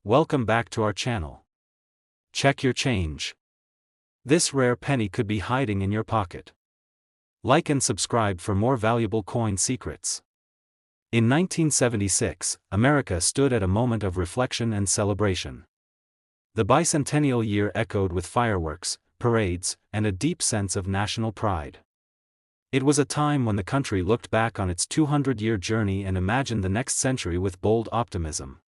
welcome back to our channel. Check your change. This rare penny could be hiding in your pocket. Like and subscribe for more valuable coin secrets. In 1976, America stood at a moment of reflection and celebration. The bicentennial year echoed with fireworks, parades, and a deep sense of national pride. It was a time when the country looked back on its 200-year journey and imagined the next century with bold optimism.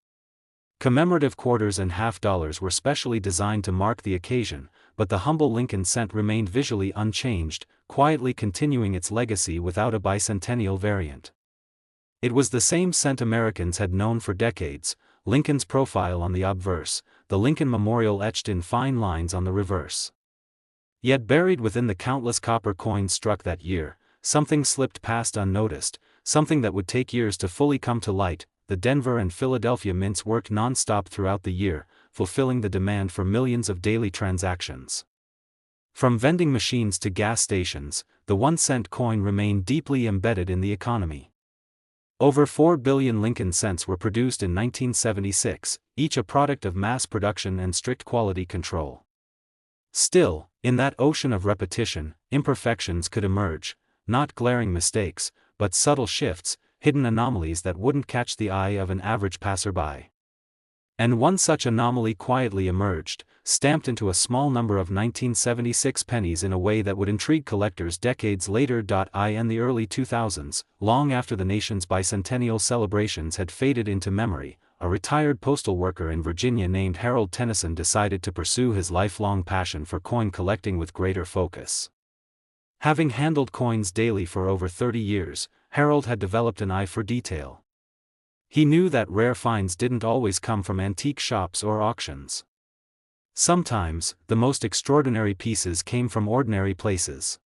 Commemorative quarters and half dollars were specially designed to mark the occasion, but the humble Lincoln cent remained visually unchanged, quietly continuing its legacy without a bicentennial variant. It was the same cent Americans had known for decades, Lincoln's profile on the obverse, the Lincoln Memorial etched in fine lines on the reverse. Yet buried within the countless copper coins struck that year, something slipped past unnoticed, something that would take years to fully come to light. The Denver and Philadelphia mints worked non-stop throughout the year, fulfilling the demand for millions of daily transactions. From vending machines to gas stations, the 1-cent coin remained deeply embedded in the economy. Over 4 billion Lincoln cents were produced in 1976, each a product of mass production and strict quality control. Still, in that ocean of repetition, imperfections could emerge, not glaring mistakes, but subtle shifts, hidden anomalies that wouldn't catch the eye of an average passerby. And one such anomaly quietly emerged, stamped into a small number of 1976 pennies in a way that would intrigue collectors decades later. In the early 2000s, long after the nation's bicentennial celebrations had faded into memory, a retired postal worker in Virginia named Harold Tennyson decided to pursue his lifelong passion for coin collecting with greater focus. Having handled coins daily for over 30 years, Harold had developed an eye for detail. He knew that rare finds didn't always come from antique shops or auctions. Sometimes, the most extraordinary pieces came from ordinary places.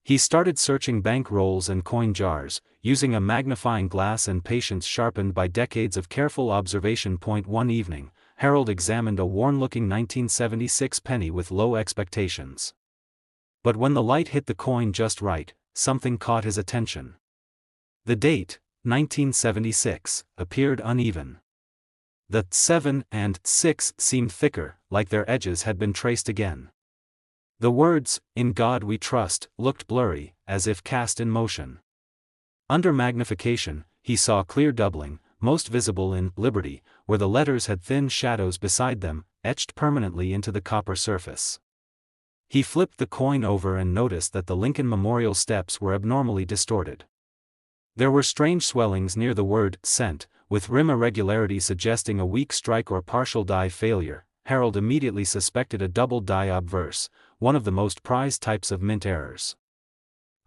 He started searching bank rolls and coin jars, using a magnifying glass and patience sharpened by decades of careful observation. One evening, Harold examined a worn-looking 1976 penny with low expectations. But when the light hit the coin just right, something caught his attention. The date, 1976, appeared uneven. The 7 and 6 seemed thicker, like their edges had been traced again. The words, "In God We Trust," looked blurry, as if cast in motion. Under magnification, he saw clear doubling, most visible in Liberty, where the letters had thin shadows beside them, etched permanently into the copper surface. He flipped the coin over and noticed that the Lincoln Memorial steps were abnormally distorted. There were strange swellings near the word "cent," with rim irregularities suggesting a weak strike or partial die failure. Harold immediately suspected a double die obverse, one of the most prized types of mint errors.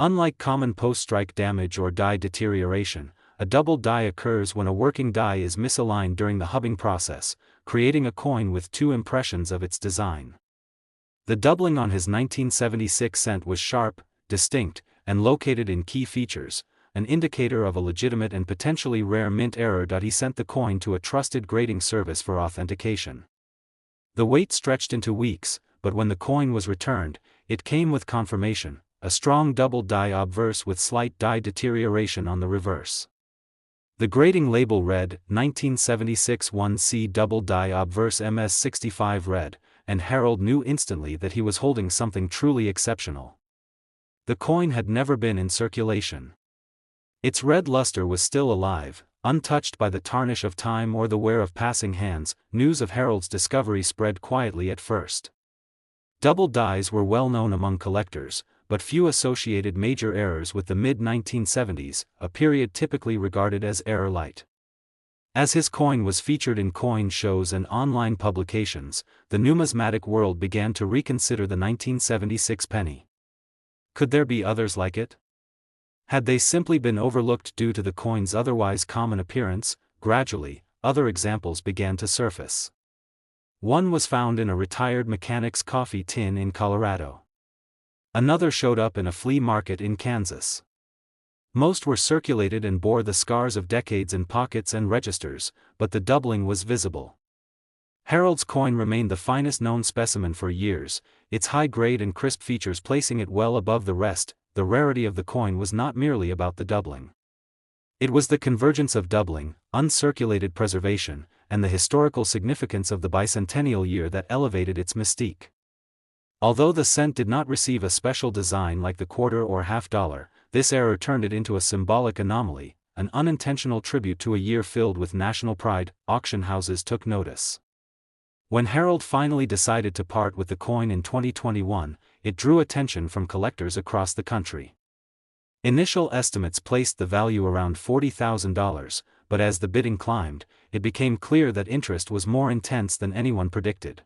Unlike common post-strike damage or die deterioration, a double die occurs when a working die is misaligned during the hubbing process, creating a coin with two impressions of its design. The doubling on his 1976 cent was sharp, distinct, and located in key features, an indicator of a legitimate and potentially rare mint error. He sent the coin to a trusted grading service for authentication. The wait stretched into weeks, but when the coin was returned, it came with confirmation, a strong double die obverse with slight die deterioration on the reverse. The grading label read, 1976 1C double die obverse MS65 red, and Harold knew instantly that he was holding something truly exceptional. The coin had never been in circulation. Its red luster was still alive, untouched by the tarnish of time or the wear of passing hands. News of Harold's discovery spread quietly at first. Double dies were well known among collectors, but few associated major errors with the mid-1970s, a period typically regarded as error light. As his coin was featured in coin shows and online publications, the numismatic world began to reconsider the 1976 penny. Could there be others like it? Had they simply been overlooked due to the coin's otherwise common appearance? Gradually, other examples began to surface. One was found in a retired mechanic's coffee tin in Colorado. Another showed up in a flea market in Kansas. Most were circulated and bore the scars of decades in pockets and registers, but the doubling was visible. Harold's coin remained the finest known specimen for years, its high grade and crisp features placing it well above the rest. The rarity of the coin was not merely about the doubling. It was the convergence of doubling, uncirculated preservation, and the historical significance of the bicentennial year that elevated its mystique. Although the cent did not receive a special design like the quarter or half dollar, this error turned it into a symbolic anomaly, an unintentional tribute to a year filled with national pride. Auction houses took notice. When Herald finally decided to part with the coin in 2021, it drew attention from collectors across the country. Initial estimates placed the value around $40,000, but as the bidding climbed, it became clear that interest was more intense than anyone predicted.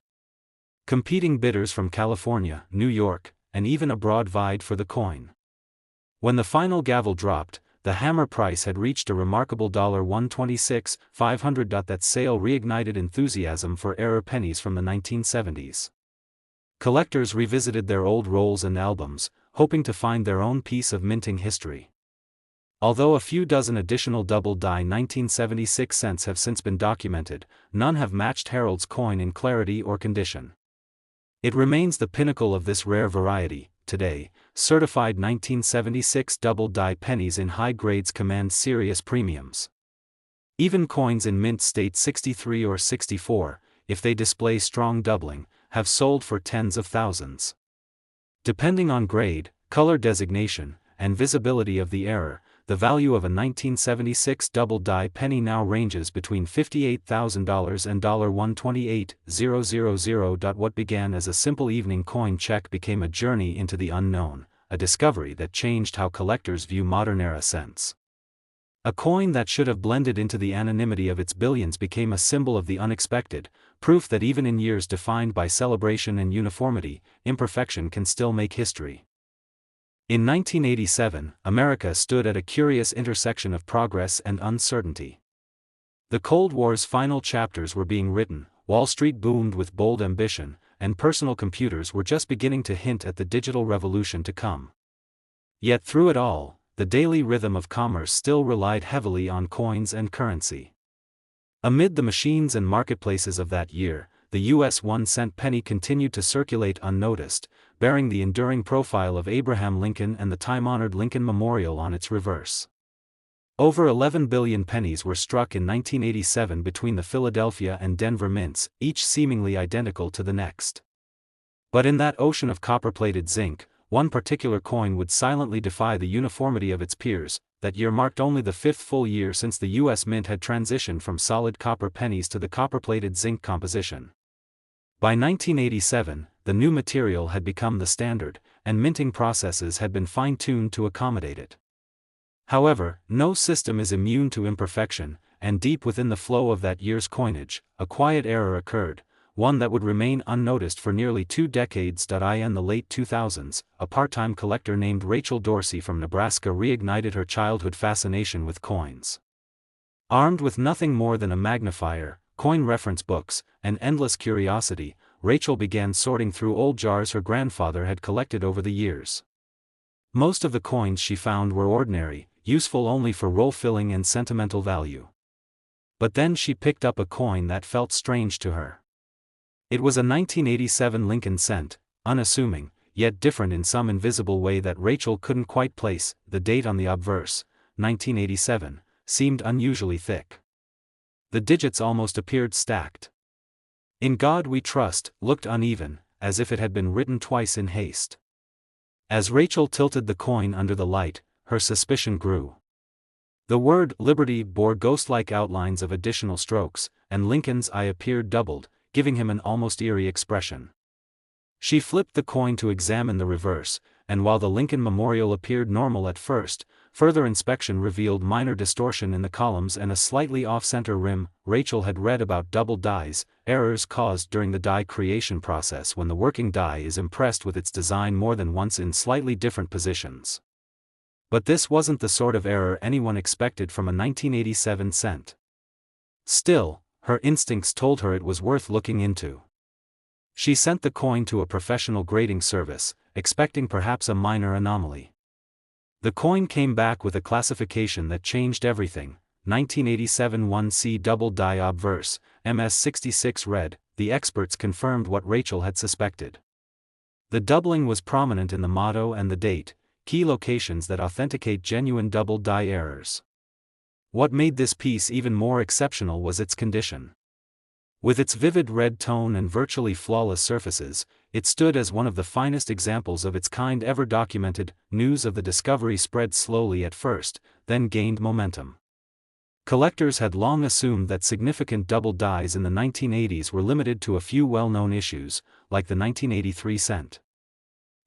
Competing bidders from California, New York, and even abroad vied for the coin. When the final gavel dropped, the hammer price had reached a remarkable $126,500. That sale reignited enthusiasm for error pennies from the 1970s. Collectors revisited their old rolls and albums, hoping to find their own piece of minting history. Although a few dozen additional double-die 1976 cents have since been documented, none have matched Herald's coin in clarity or condition. It remains the pinnacle of this rare variety. Today, certified 1976 double-die pennies in high grades command serious premiums. Even coins in mint state 63 or 64, if they display strong doubling, have sold for tens of thousands. Depending on grade, color designation, and visibility of the error, the value of a 1976 double-die penny now ranges between $58,000 and $128,000. What began as a simple evening coin check became a journey into the unknown, a discovery that changed how collectors view modern-era cents. A coin that should have blended into the anonymity of its billions became a symbol of the unexpected, proof that even in years defined by celebration and uniformity, imperfection can still make history. In 1987, America stood at a curious intersection of progress and uncertainty. The Cold War's final chapters were being written, Wall Street boomed with bold ambition, and personal computers were just beginning to hint at the digital revolution to come. Yet through it all, the daily rhythm of commerce still relied heavily on coins and currency. Amid the machines and marketplaces of that year, the U.S. 1-cent penny continued to circulate unnoticed, bearing the enduring profile of Abraham Lincoln and the time-honored Lincoln Memorial on its reverse. Over 11 billion pennies were struck in 1987 between the Philadelphia and Denver mints, each seemingly identical to the next. But in that ocean of copper-plated zinc, one particular coin would silently defy the uniformity of its peers. That year marked only the fifth full year since the U.S. Mint had transitioned from solid copper pennies to the copper-plated zinc composition. By 1987, the new material had become the standard, and minting processes had been fine-tuned to accommodate it. However, no system is immune to imperfection, and deep within the flow of that year's coinage, a quiet error occurred, one that would remain unnoticed for nearly 2 decades. In the late 2000s, a part-time collector named Rachel Dorsey from Nebraska reignited her childhood fascination with coins. Armed with nothing more than a magnifier, coin reference books, and endless curiosity, Rachel began sorting through old jars her grandfather had collected over the years. Most of the coins she found were ordinary, useful only for roll filling and sentimental value. But then she picked up a coin that felt strange to her. It was a 1987 Lincoln cent, unassuming, yet different in some invisible way that Rachel couldn't quite place. The date on the obverse, 1987, seemed unusually thick. The digits almost appeared stacked. "In God We Trust" looked uneven, as if it had been written twice in haste. As Rachel tilted the coin under the light, her suspicion grew. The word "Liberty" bore ghost-like outlines of additional strokes, and Lincoln's eye appeared doubled, giving him an almost eerie expression. She flipped the coin to examine the reverse, and while the Lincoln Memorial appeared normal at first, further inspection revealed minor distortion in the columns and a slightly off-center rim. Rachel had read about double dies, errors caused during the die creation process when the working die is impressed with its design more than once in slightly different positions. But this wasn't the sort of error anyone expected from a 1987 cent. Still, her instincts told her it was worth looking into. She sent the coin to a professional grading service, expecting perhaps a minor anomaly. The coin came back with a classification that changed everything. 1987 1C double die obverse, MS66 red. The experts confirmed what Rachel had suspected. The doubling was prominent in the motto and the date, key locations that authenticate genuine double die errors. What made this piece even more exceptional was its condition. With its vivid red tone and virtually flawless surfaces, it stood as one of the finest examples of its kind ever documented. News of the discovery spread slowly at first, then gained momentum. Collectors had long assumed that significant double dies in the 1980s were limited to a few well-known issues, like the 1983 cent.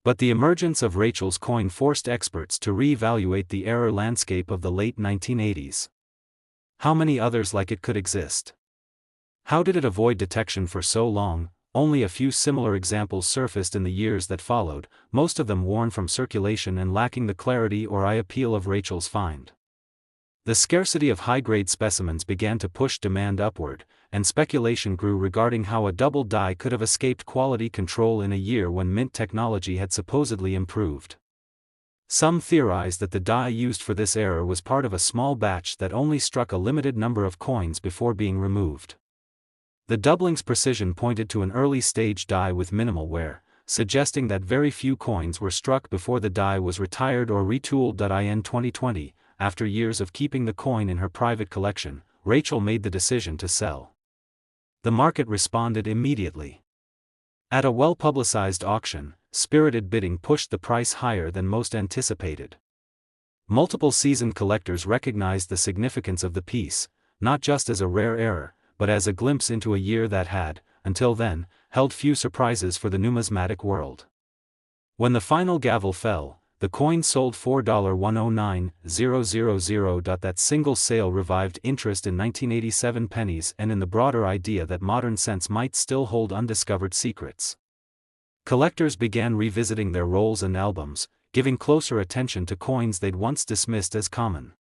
But the emergence of Rachel's coin forced experts to re-evaluate the error landscape of the late 1980s. How many others like it could exist? How did it avoid detection for so long? Only a few similar examples surfaced in the years that followed, most of them worn from circulation and lacking the clarity or eye appeal of Rachel's find. The scarcity of high-grade specimens began to push demand upward, and speculation grew regarding how a double die could have escaped quality control in a year when mint technology had supposedly improved. Some theorized that the die used for this error was part of a small batch that only struck a limited number of coins before being removed. The doubling's precision pointed to an early-stage die with minimal wear, suggesting that very few coins were struck before the die was retired or retooled. In 2020, after years of keeping the coin in her private collection, Rachel made the decision to sell. The market responded immediately. At a well-publicized auction, spirited bidding pushed the price higher than most anticipated. Multiple seasoned collectors recognized the significance of the piece, not just as a rare error, but as a glimpse into a year that had, until then, held few surprises for the numismatic world. When the final gavel fell, the coin sold $4,109,000. That single sale revived interest in 1987 pennies and in the broader idea that modern cents might still hold undiscovered secrets. Collectors began revisiting their rolls and albums, giving closer attention to coins they'd once dismissed as common.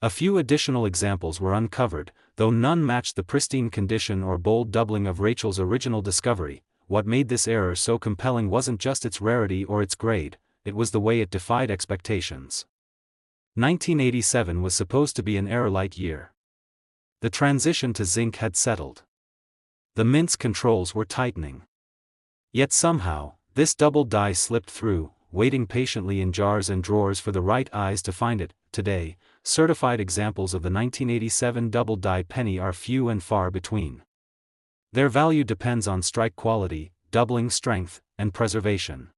A few additional examples were uncovered, though none matched the pristine condition or bold doubling of Rachel's original discovery. What made this error so compelling wasn't just its rarity or its grade, it was the way it defied expectations. 1987 was supposed to be an error-light year. The transition to zinc had settled. The mint's controls were tightening. Yet somehow, this double die slipped through, waiting patiently in jars and drawers for the right eyes to find it. Today, certified examples of the 1987 double die penny are few and far between. Their value depends on strike quality, doubling strength, and preservation.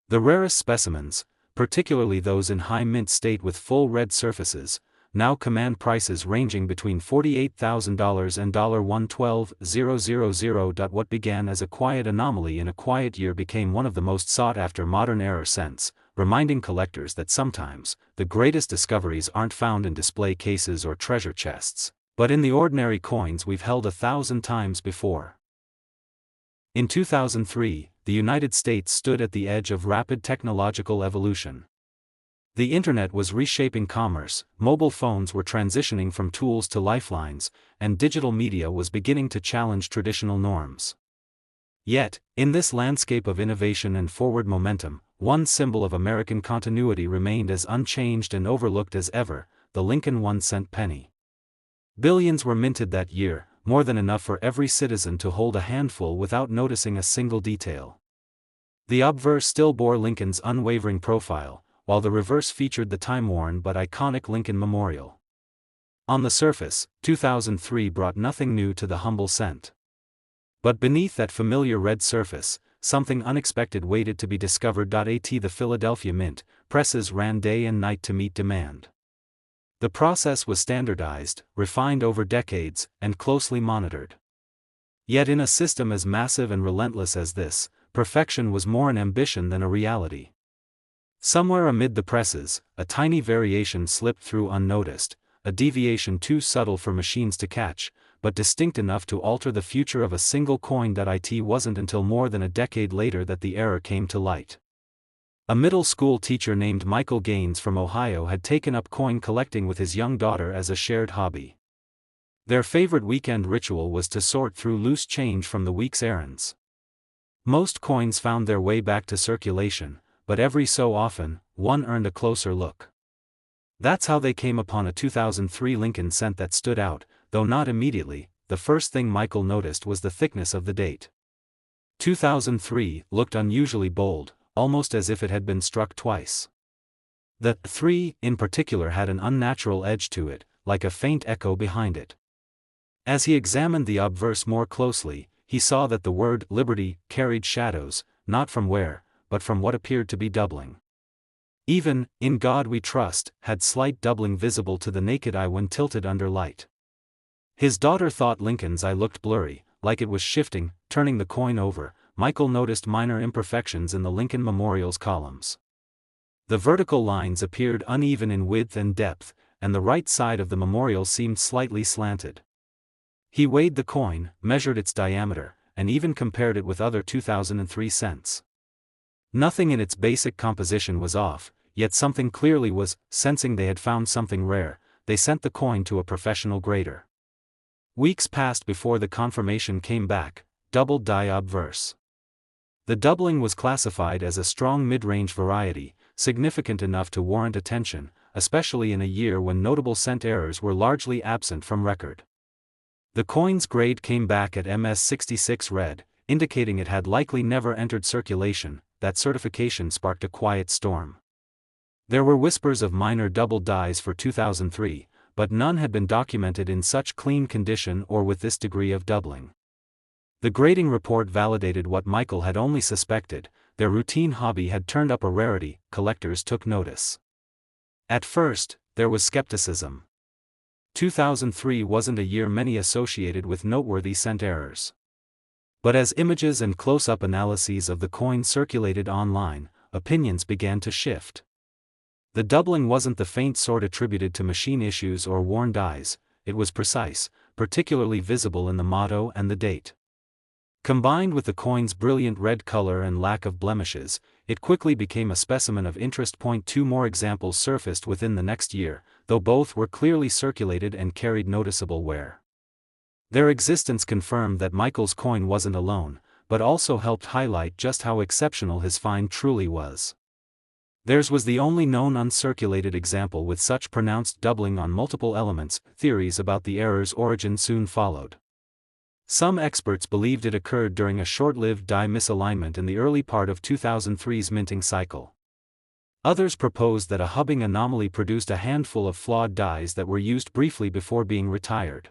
The rarest specimens, particularly those in high mint state with full red surfaces, now command prices ranging between $48,000 and $112,000. What began as a quiet anomaly in a quiet year became one of the most sought-after modern error cents, reminding collectors that sometimes, the greatest discoveries aren't found in display cases or treasure chests, but in the ordinary coins we've held 1,000 times before. In 2003, the United States stood at the edge of rapid technological evolution. The internet was reshaping commerce, mobile phones were transitioning from tools to lifelines, and digital media was beginning to challenge traditional norms. Yet, in this landscape of innovation and forward momentum, one symbol of American continuity remained as unchanged and overlooked as ever: the Lincoln 1-cent penny. Billions were minted that year, more than enough for every citizen to hold a handful without noticing a single detail. The obverse still bore Lincoln's unwavering profile, while the reverse featured the time-worn but iconic Lincoln Memorial. On the surface, 2003 brought nothing new to the humble cent. But beneath that familiar red surface, something unexpected waited to be discovered. At the Philadelphia Mint, presses ran day and night to meet demand. The process was standardized, refined over decades, and closely monitored. Yet in a system as massive and relentless as this, perfection was more an ambition than a reality. Somewhere amid the presses, a tiny variation slipped through unnoticed, a deviation too subtle for machines to catch, but distinct enough to alter the future of a single coin. It wasn't until more than a decade later that the error came to light. A middle school teacher named Michael Gaines from Ohio had taken up coin collecting with his young daughter as a shared hobby. Their favorite weekend ritual was to sort through loose change from the week's errands. Most coins found their way back to circulation, but every so often, one earned a closer look. That's how they came upon a 2003 Lincoln cent that stood out, though not immediately. The first thing Michael noticed was the thickness of the date. 2003 looked unusually bold, almost as if it had been struck twice. The 3, in particular, had an unnatural edge to it, like a faint echo behind it. As he examined the obverse more closely, he saw that the word liberty carried shadows, not from where, but from what appeared to be doubling. Even, in God we trust, had slight doubling visible to the naked eye when tilted under light. His daughter thought Lincoln's eye looked blurry, like it was shifting, turning the coin over. Michael noticed minor imperfections in the Lincoln Memorial's columns. The vertical lines appeared uneven in width and depth, and the right side of the memorial seemed slightly slanted. He weighed the coin, measured its diameter, and even compared it with other 2003 cents. Nothing in its basic composition was off, yet something clearly was. Sensing they had found something rare, they sent the coin to a professional grader. Weeks passed before the confirmation came back: doubled die obverse. The doubling was classified as a strong mid-range variety, significant enough to warrant attention, especially in a year when notable cent errors were largely absent from record. The coin's grade came back at MS66 red, indicating it had likely never entered circulation. That certification sparked a quiet storm. There were whispers of minor double dies for 2003, but none had been documented in such clean condition or with this degree of doubling. The grading report validated what Michael had only suspected: their routine hobby had turned up a rarity. Collectors took notice. At first, there was skepticism. 2003 wasn't a year many associated with noteworthy cent errors. But as images and close-up analyses of the coin circulated online, opinions began to shift. The doubling wasn't the faint sort attributed to machine issues or worn dies, it was precise, particularly visible in the motto and the date. Combined with the coin's brilliant red color and lack of blemishes, it quickly became a specimen of interest. 2 more examples surfaced within the next year, though both were clearly circulated and carried noticeable wear. Their existence confirmed that Michael's coin wasn't alone, but also helped highlight just how exceptional his find truly was. Theirs was the only known uncirculated example with such pronounced doubling on multiple elements. Theories about the error's origin soon followed. Some experts believed it occurred during a short-lived die misalignment in the early part of 2003's minting cycle. Others proposed that a hubbing anomaly produced a handful of flawed dies that were used briefly before being retired.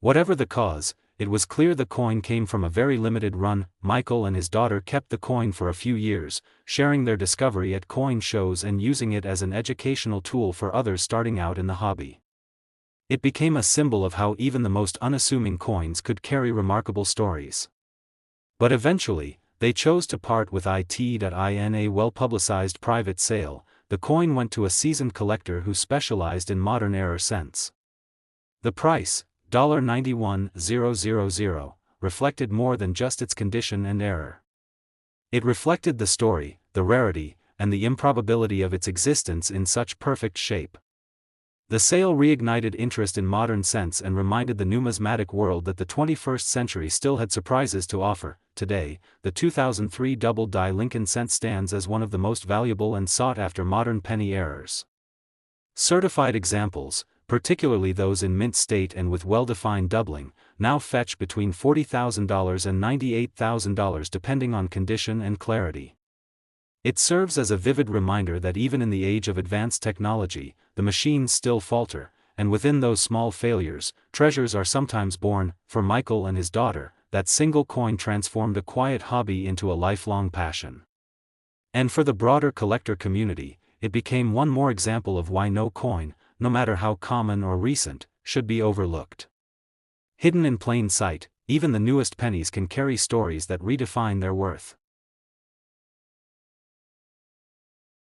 Whatever the cause, it was clear the coin came from a very limited run. Michael and his daughter kept the coin for a few years, sharing their discovery at coin shows and using it as an educational tool for others starting out in the hobby. It became a symbol of how even the most unassuming coins could carry remarkable stories. But eventually, they chose to part with it. In a well-publicized private sale, the coin went to a seasoned collector who specialized in modern error cents. The price, $91,000, reflected more than just its condition and error. It reflected the story, the rarity, and the improbability of its existence in such perfect shape. The sale reignited interest in modern cents and reminded the numismatic world that the 21st century still had surprises to offer. Today, the 2003 double die Lincoln cent stands as one of the most valuable and sought-after modern penny errors. Certified examples, particularly those in mint state and with well-defined doubling, now fetch between $40,000 and $98,000 depending on condition and clarity. It serves as a vivid reminder that even in the age of advanced technology, the machines still falter, and within those small failures, treasures are sometimes born. For Michael and his daughter, that single coin transformed a quiet hobby into a lifelong passion. And for the broader collector community, it became one more example of why no coin, no matter how common or recent, should be overlooked. Hidden in plain sight, even the newest pennies can carry stories that redefine their worth.